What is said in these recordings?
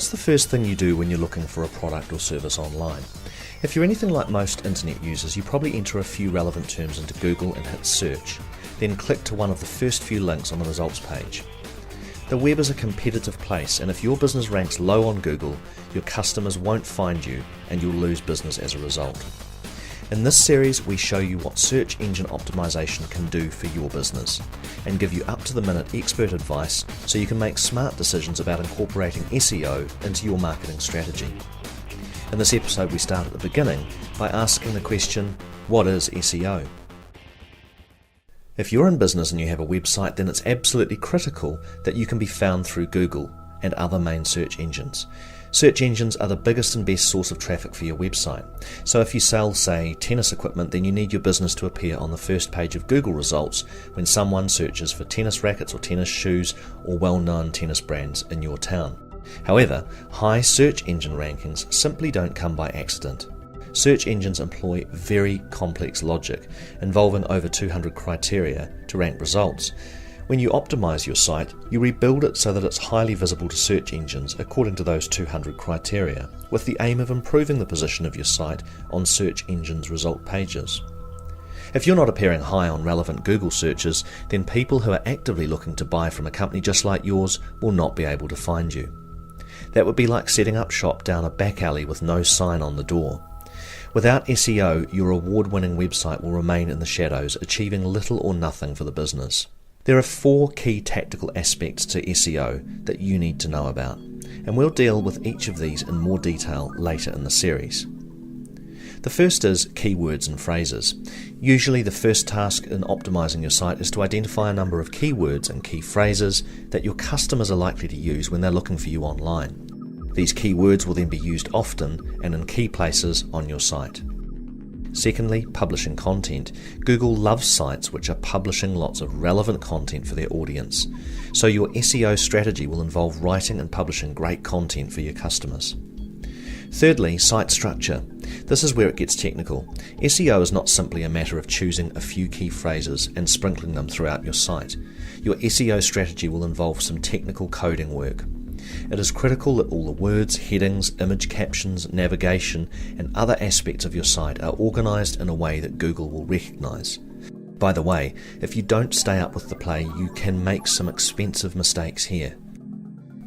What's the first thing you do when you're looking for a product or service online? If you're anything like most internet users, you probably enter a few relevant terms into Google and hit search, then click to one of the first few links on the results page. The web is a competitive place, and if your business ranks low on Google, your customers won't find you and you'll lose business as a result. In this series, we show you what search engine optimization can do for your business and give you up-to-the-minute expert advice so you can make smart decisions about incorporating SEO into your marketing strategy. In this episode, we start at the beginning by asking the question, what is SEO? If you're in business and you have a website, then it's absolutely critical that you can be found through Google and other main search engines. Search engines are the biggest and best source of traffic for your website. So if you sell, say, tennis equipment, then you need your business to appear on the first page of Google results when someone searches for tennis rackets or tennis shoes or well-known tennis brands in your town. However, high search engine rankings simply don't come by accident. Search engines employ very complex logic, involving over 200 criteria to rank results. When you optimize your site, you rebuild it so that it's highly visible to search engines according to those 200 criteria, with the aim of improving the position of your site on search engines' result pages. If you're not appearing high on relevant Google searches, then people who are actively looking to buy from a company just like yours will not be able to find you. That would be like setting up shop down a back alley with no sign on the door. Without SEO, your award-winning website will remain in the shadows, achieving little or nothing for the business. There are 4 key tactical aspects to SEO that you need to know about, and we'll deal with each of these in more detail later in the series. The first is keywords and phrases. Usually the first task in optimizing your site is to identify a number of keywords and key phrases that your customers are likely to use when they're looking for you online. These keywords will then be used often and in key places on your site. Secondly, publishing content. Google loves sites which are publishing lots of relevant content for their audience. So your SEO strategy will involve writing and publishing great content for your customers. Thirdly, site structure. This is where it gets technical. SEO is not simply a matter of choosing a few key phrases and sprinkling them throughout your site. Your SEO strategy will involve some technical coding work. It is critical that all the words, headings, image captions, navigation, and other aspects of your site are organized in a way that Google will recognize. By the way, if you don't stay up with the play, you can make some expensive mistakes here.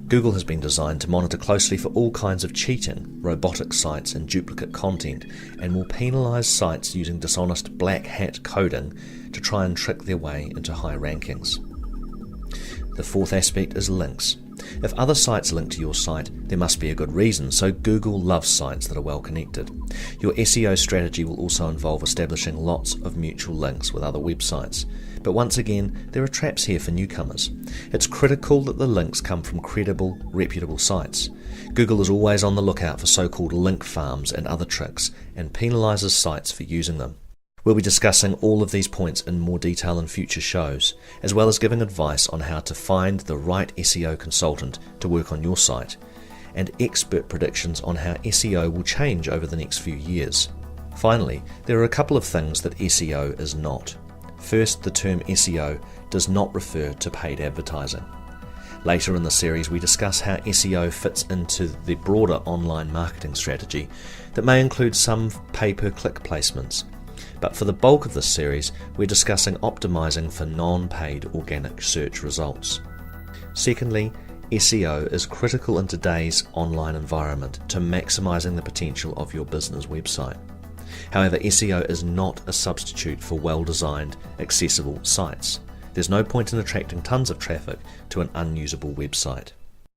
Google has been designed to monitor closely for all kinds of cheating, robotic sites, and duplicate content, and will penalize sites using dishonest black hat coding to try and trick their way into high rankings. The fourth aspect is links. If other sites link to your site, there must be a good reason, so Google loves sites that are well connected. Your SEO strategy will also involve establishing lots of mutual links with other websites. But once again, there are traps here for newcomers. It's critical that the links come from credible, reputable sites. Google is always on the lookout for so-called link farms and other tricks, and penalizes sites for using them. We'll be discussing all of these points in more detail in future shows, as well as giving advice on how to find the right SEO consultant to work on your site, and expert predictions on how SEO will change over the next few years. Finally, there are a couple of things that SEO is not. First, the term SEO does not refer to paid advertising. Later in the series, we discuss how SEO fits into the broader online marketing strategy that may include some pay-per-click placements. But for the bulk of this series, we're discussing optimizing for non-paid organic search results. Secondly, SEO is critical in today's online environment to maximizing the potential of your business website. However, SEO is not a substitute for well-designed, accessible sites. There's no point in attracting tons of traffic to an unusable website.